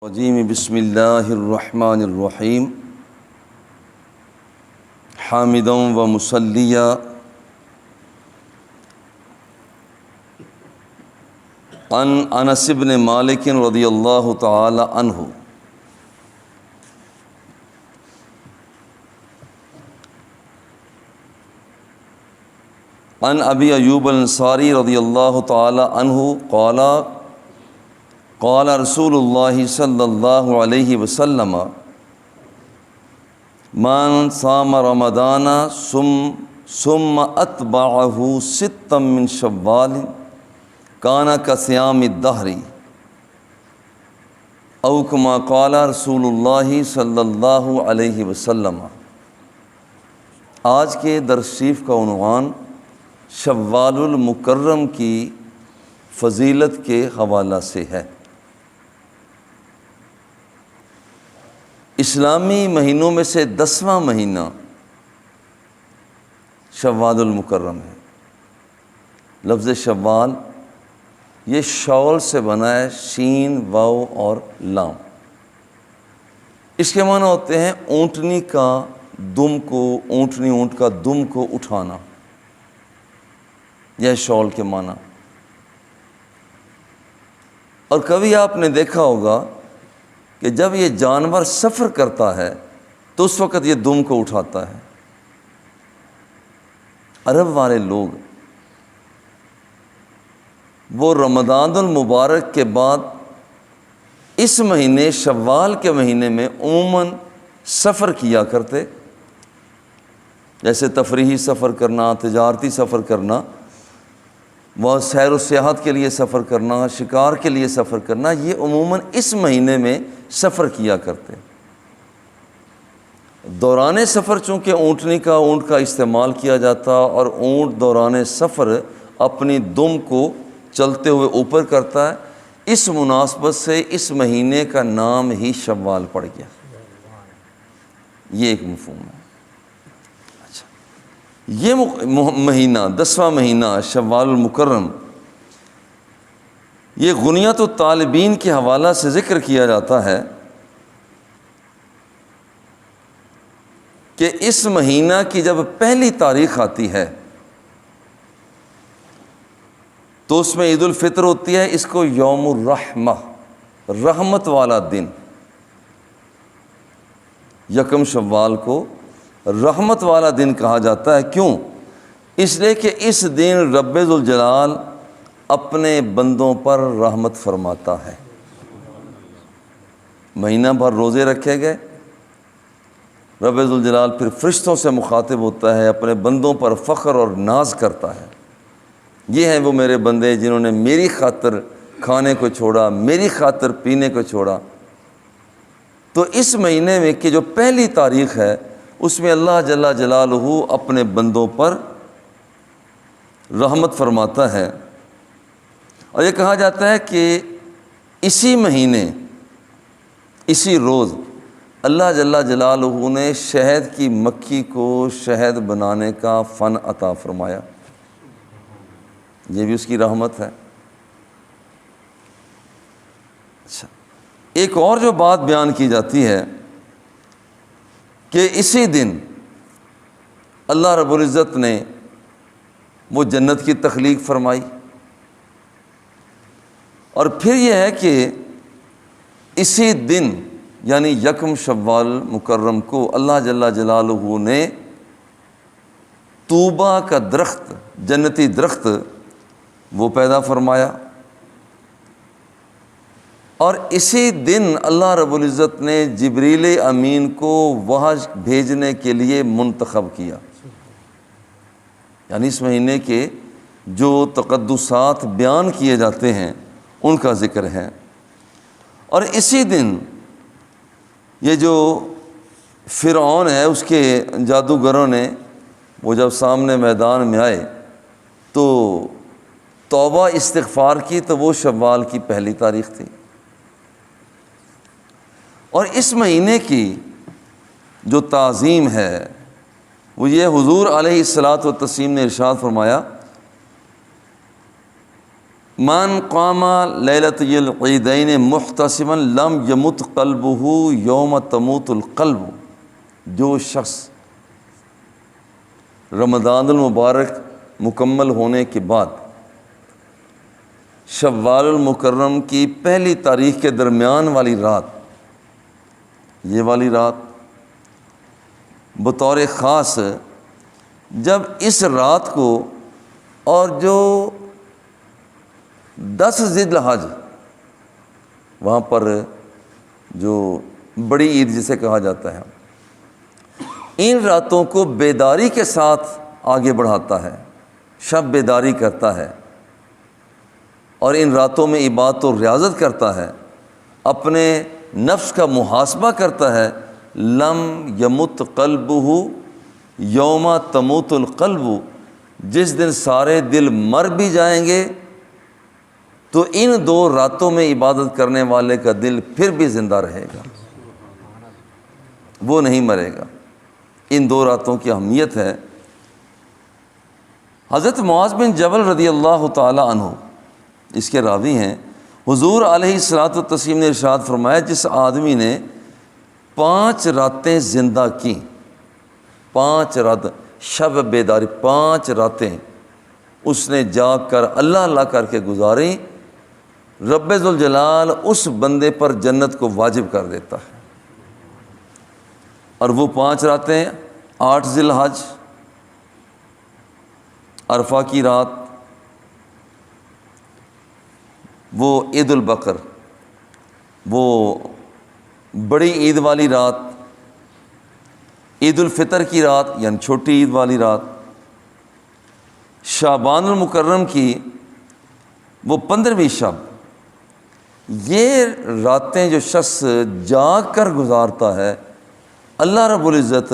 الرجیم بسم اللہ الرحمن الرحیم حامدا و مصلیا عن انس بن مالک رضی اللہ تعالی عنہ عن ابی ایوب الانصاری رضی اللہ تعالی عنہ قال قال رسول اللہ صلی اللہ علیہ وسلم من صام رمضان ثم اتبعہ ستا من شوال کان کصیام الدہر او کما قال رسول اللہ صلی اللہ علیہ وسلم۔ آج کے درس شریف کا عنوان شوال المکرم کی فضیلت کے حوالہ سے ہے۔ اسلامی مہینوں میں سے 10واں مہینہ شوال المکرم ہے۔ لفظ شوال یہ شول سے بنا ہے، شین واو اور لام۔ اس کے معنی ہوتے ہیں اونٹنی کا دم کو، اونٹ کا دم کو اٹھانا، یہ شول کے معنی۔ اور کبھی آپ نے دیکھا ہوگا کہ جب یہ جانور سفر کرتا ہے تو اس وقت یہ دم کو اٹھاتا ہے۔ عرب والے لوگ وہ رمضان المبارک کے بعد اس مہینے شوال کے مہینے میں عموماً سفر کیا کرتے، جیسے تفریحی سفر کرنا، تجارتی سفر کرنا، وہ سیر و سیاحت کے لیے سفر کرنا، شکار کے لیے سفر کرنا، یہ عموماً اس مہینے میں سفر کیا کرتے۔ دوران سفر چونکہ اونٹ کا استعمال کیا جاتا اور اونٹ دوران سفر اپنی دم کو چلتے ہوئے اوپر کرتا ہے، اس مناسبت سے اس مہینے کا نام ہی شوال پڑ گیا۔ یہ ایک مفہوم ہے۔ یہ مہینہ 10واں مہینہ شوال المکرم، یہ غنیت الطالبین کے حوالہ سے ذکر کیا جاتا ہے کہ اس مہینہ کی جب پہلی تاریخ آتی ہے تو اس میں عید الفطر ہوتی ہے، اس کو یوم الرحمہ، رحمت والا دن، یکم شوال کو رحمت والا دن کہا جاتا ہے۔ کیوں؟ اس لیے کہ اس دن رب ذوالجلال اپنے بندوں پر رحمت فرماتا ہے۔ مہینہ بھر روزے رکھے گئے، رب ذوالجلال پھر فرشتوں سے مخاطب ہوتا ہے، اپنے بندوں پر فخر اور ناز کرتا ہے۔ یہ ہیں وہ میرے بندے جنہوں نے میری خاطر کھانے کو چھوڑا، میری خاطر پینے کو چھوڑا۔ تو اس مہینے میں کہ جو پہلی تاریخ ہے اس میں اللہ جل جلالہ اپنے بندوں پر رحمت فرماتا ہے۔ اور یہ کہا جاتا ہے کہ اسی مہینے، اسی روز اللہ جل جلالہ نے شہد کی مکھی کو شہد بنانے کا فن عطا فرمایا، یہ بھی اس کی رحمت ہے۔ اچھا، ایک اور جو بات بیان کی جاتی ہے کہ اسی دن اللہ رب العزت نے وہ جنت کی تخلیق فرمائی، اور پھر یہ ہے کہ اسی دن یعنی یکم شوال مکرم کو اللہ جل جلالہ نے طوبہ کا درخت، جنتی درخت وہ پیدا فرمایا، اور اسی دن اللہ رب العزت نے جبریل امین کو وحی بھیجنے کے لیے منتخب کیا۔ یعنی اس مہینے کے جو تقدسات بیان کیے جاتے ہیں ان کا ذکر ہے۔ اور اسی دن یہ جو فرعون ہے اس کے جادوگروں نے وہ جب سامنے میدان میں آئے تو توبہ استغفار کی، تو وہ شوال کی پہلی تاریخ تھی۔ اور اس مہینے کی جو تعظیم ہے وہ یہ، حضور علیہ الصلاۃ والتسلیم نے ارشاد فرمایا من قام لیلۃ العیدین محتسبا لم یمت قلبہ یوم تموت القلب، جو شخص رمضان المبارک مکمل ہونے کے بعد شوال المکرم کی پہلی تاریخ کے درمیان والی رات، یہ والی رات بطور خاص جب اس رات کو اور جو 10 ذی الحج وہاں پر جو بڑی عید جسے کہا جاتا ہے، ان راتوں کو بیداری کے ساتھ آگے بڑھاتا ہے، شب بیداری کرتا ہے اور ان راتوں میں عبادت و ریاضت کرتا ہے، اپنے نفس کا محاسبہ کرتا ہے، لم یمت قلبہ یوم تموت القلب، جس دن سارے دل مر بھی جائیں گے تو ان 2 راتوں میں عبادت کرنے والے کا دل پھر بھی زندہ رہے گا، وہ نہیں مرے گا۔ ان 2 راتوں کی اہمیت ہے۔ حضرت معاذ بن جبل رضی اللہ تعالی عنہ اس کے راوی ہیں، حضور علیہ الصلوۃ والتسلیم نے ارشاد فرمایا، جس آدمی نے 5 راتیں زندہ کی، 5 رات شب بیداری، 5 راتیں اس نے جاگ کر اللہ اللہ کر کے گزاری، رب ذوالجلال اس بندے پر جنت کو واجب کر دیتا ہے۔ اور وہ 5 راتیں 8 ذی الحج، عرفہ کی رات، وہ عید البقر، وہ بڑی عید والی رات، عید الفطر کی رات یعنی چھوٹی عید والی رات، شعبان المکرم کی وہ 15ویں شب، یہ راتیں جو شخص جاگ کر گزارتا ہے، اللہ رب العزت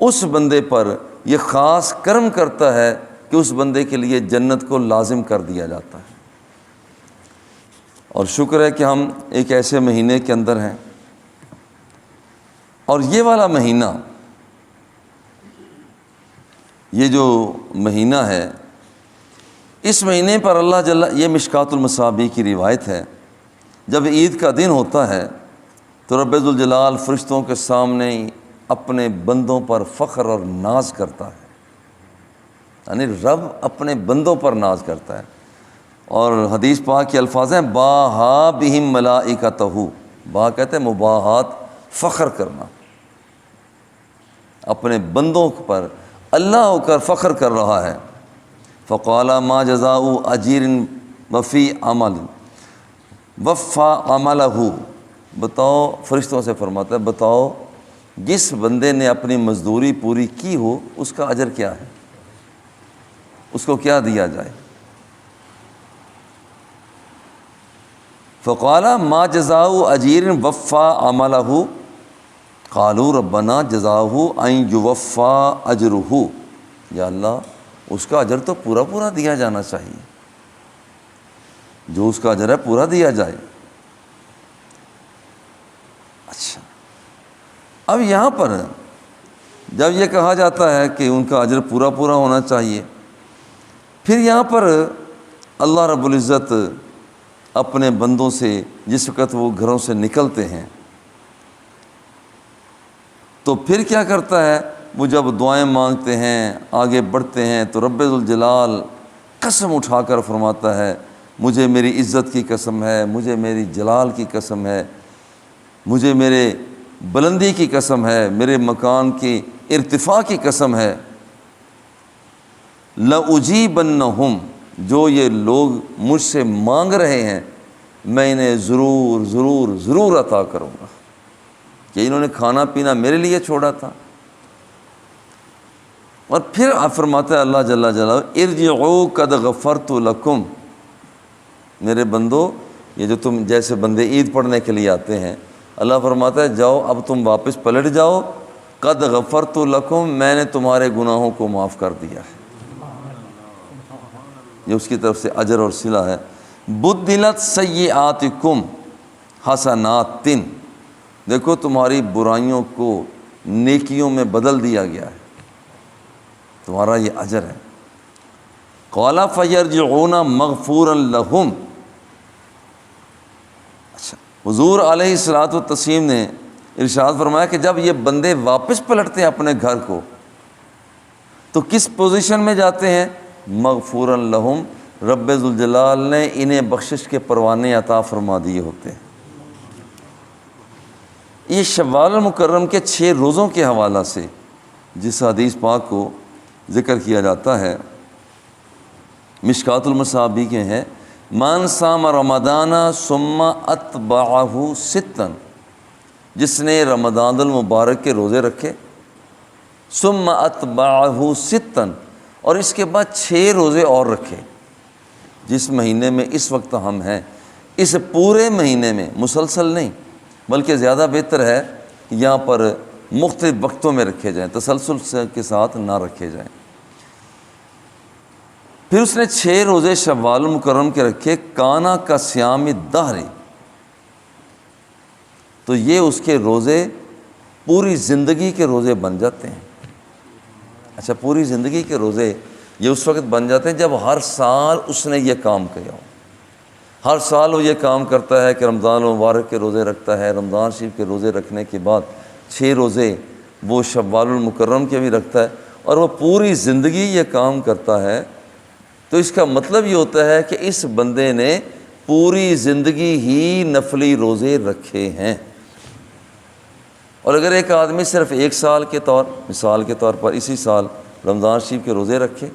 اس بندے پر یہ خاص کرم کرتا ہے کہ اس بندے کے لیے جنت کو لازم کر دیا جاتا ہے۔ اور شکر ہے کہ ہم ایک ایسے مہینے کے اندر ہیں، اور یہ والا مہینہ، یہ جو مہینہ ہے، اس مہینے پر اللہ جل، یہ مشکات المصابیح کی روایت ہے، جب عید کا دن ہوتا ہے تو رب ذوالجلال فرشتوں کے سامنے اپنے بندوں پر فخر اور ناز کرتا ہے، یعنی رب اپنے بندوں پر ناز کرتا ہے۔ اور حدیث پاک کے الفاظ ہیں، باہا بہم ملائکتہ، با کہتے ہیں مباحات، فخر کرنا، اپنے بندوں پر اللہ ہو کر فخر کر رہا ہے۔ فقال ما جزاء اجیر وفی عمل وفا عملہ، بتاؤ، فرشتوں سے فرماتا ہے بتاؤ جس بندے نے اپنی مزدوری پوری کی ہو اس کا اجر کیا ہے، اس کو کیا دیا جائے۔ فقال ما جزاء اجیر وفا عملہ قالوا ربنا جزاہ ان یوفا اجرہ، یا اللہ اس کا اجر تو پورا پورا دیا جانا چاہیے، جو اس کا اجر ہے پورا دیا جائے۔ اچھا، اب یہاں پر جب یہ کہا جاتا ہے کہ ان کا اجر پورا پورا ہونا چاہیے، پھر یہاں پر اللہ رب العزت اپنے بندوں سے جس وقت وہ گھروں سے نکلتے ہیں تو پھر کیا کرتا ہے، وہ جب دعائیں مانگتے ہیں، آگے بڑھتے ہیں، تو رب ذوالجلال قسم اٹھا کر فرماتا ہے، مجھے میری عزت کی قسم ہے، مجھے میری جلال کی قسم ہے، مجھے میرے بلندی کی قسم ہے، میرے مکان کی ارتفاع کی قسم ہے، لَأُجِيبَنَّهُمْ، جو یہ لوگ مجھ سے مانگ رہے ہیں میں انہیں ضرور ضرور ضرور عطا کروں گا، کہ انہوں نے کھانا پینا میرے لیے چھوڑا تھا۔ اور پھر آپ فرماتا ہے اللہ جل جلالہ، ارجعوا قد غفرت لکم، میرے بندو، یہ جو تم جیسے بندے عید پڑھنے کے لیے آتے ہیں، اللہ فرماتا ہے جاؤ اب تم واپس پلٹ جاؤ، قد غفرت لکم، میں نے تمہارے گناہوں کو معاف کر دیا ہے۔ یہ اس کی طرف سے اجر اور صلہ ہے۔ بدلت سیئاتکم حسنات، دیکھو تمہاری برائیوں کو نیکیوں میں بدل دیا گیا ہے، تمہارا یہ اجر ہے۔ قال فیرجعون مغفورا لہم۔ اچھا، حضور علیہ الصلوۃ والتسلیم نے ارشاد فرمایا کہ جب یہ بندے واپس پلٹتے ہیں اپنے گھر کو تو کس پوزیشن میں جاتے ہیں؟ مغفورا لہم، رب ذوالجلال نے انہیں بخشش کے پروانے عطا فرما دیے ہوتے ہیں۔ یہ شوال المکرم کے 6 روزوں کے حوالہ سے جس حدیث پاک کو ذکر کیا جاتا ہے، مشکات المصابیح کے ہیں، من صام رمضان ثم اتبعہ ستا، جس نے رمضان المبارک کے روزے رکھے، ثم اتبعہ ستا، اور اس کے بعد 6 روزے اور رکھے۔ جس مہینے میں اس وقت ہم ہیں، اس پورے مہینے میں مسلسل نہیں، بلکہ زیادہ بہتر ہے کہ یہاں پر مختلف وقتوں میں رکھے جائیں، تسلسل کے ساتھ نہ رکھے جائیں۔ پھر اس نے 6 روزے شوال المکرم کے رکھے، کانا کا صیام الدہر، تو یہ اس کے روزے پوری زندگی کے روزے بن جاتے ہیں۔ اچھا، پوری زندگی کے روزے یہ اس وقت بن جاتے ہیں جب ہر سال اس نے یہ کام کیا ہو۔ ہر سال وہ یہ کام کرتا ہے کہ رمضان المبارک کے روزے رکھتا ہے، رمضان شریف کے روزے رکھنے کے بعد 6 روزے وہ شوال المکرم کے بھی رکھتا ہے، اور وہ پوری زندگی یہ کام کرتا ہے۔ تو اس کا مطلب یہ ہوتا ہے کہ اس بندے نے پوری زندگی ہی نفلی روزے رکھے ہیں۔ اور اگر ایک آدمی صرف 1 سال کے طور مثال کے طور پر اسی سال رمضان شریف کے روزے رکھے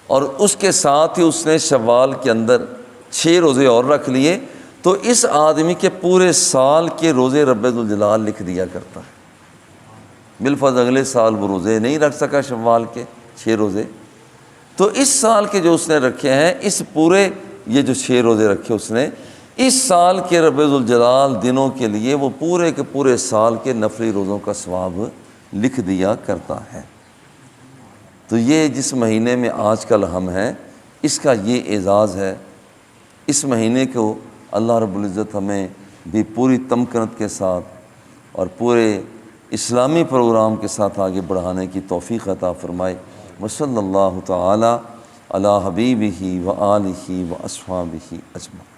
اور اس کے ساتھ ہی اس نے شوال کے اندر 6 روزے اور رکھ لیے، تو اس آدمی کے پورے سال کے روزے رب ذوالجلال لکھ دیا کرتا ہے۔ بالفرض اگلے سال وہ روزے نہیں رکھ سکا شوال کے 6 روزے، تو اس سال کے جو اس نے رکھے ہیں، اس پورے یہ جو 6 روزے رکھے اس نے، اس سال کے رب ذوالجلال دنوں کے لیے وہ پورے کے پورے سال کے نفلی روزوں کا ثواب لکھ دیا کرتا ہے۔ تو یہ جس مہینے میں آج کل ہم ہیں، اس کا یہ اعزاز ہے۔ اس مہینے کو اللہ رب العزت ہمیں بھی پوری تمکنت کے ساتھ اور پورے اسلامی پروگرام کے ساتھ آگے بڑھانے کی توفیق عطا فرمائے۔ وصلی اللہ تعالی علی حبیبہ و آلہ و اصحابہ اجمعین۔